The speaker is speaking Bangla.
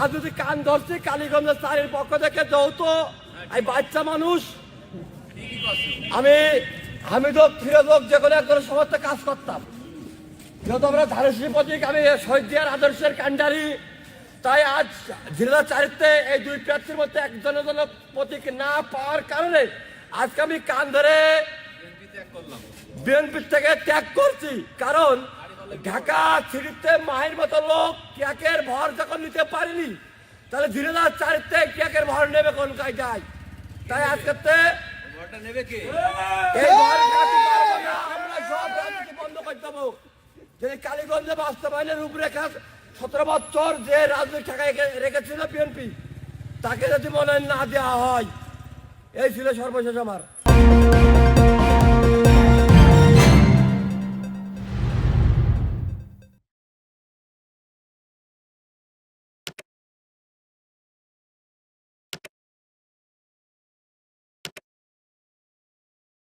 রাজনীতি কান ধরছি কালীগঞ্জের স্যারের পক্ষ থেকে যৌথ এই বাচ্চা মানুষ আমি তো ফিরোজক যে কোনো একজনের সমস্ত কাজ করতাম, যেহেতু আমরা ধারসী প্রতীক, আমি শহীদ জিয়ার আদর্শের কান্ডারি, তাই আজ জেলা চারিত্রে এই দুই প্রার্থীর মধ্যে একজনের জন্য প্রতীক না পাওয়ার কারণে আজকে আমি কান ধরে বিএনপি থেকে ত্যাগ করছি। কারণ ঢাকা সিটিতে মায়ের মতো লোক ক্যাকের ভর যখন নিতে পারিনি, তাহলে জেলা চারিত্রে ক্যাকের ভর নেবে কোন কায়দায়? তাই আজকে এই ভর খাতে পারবো না, আমরা সব রাজনীতি বন্ধ করে দেবো। যদি কালীগঞ্জে বাস্তবায়নের রূপরেখা 17 বছর যে রাজনীতি ঠেকায় রেখেছিল বিএনপি, তাকে যদি মনোনয়ন না দেওয়া হয়, এই ছিল সর্বশেষ আমার।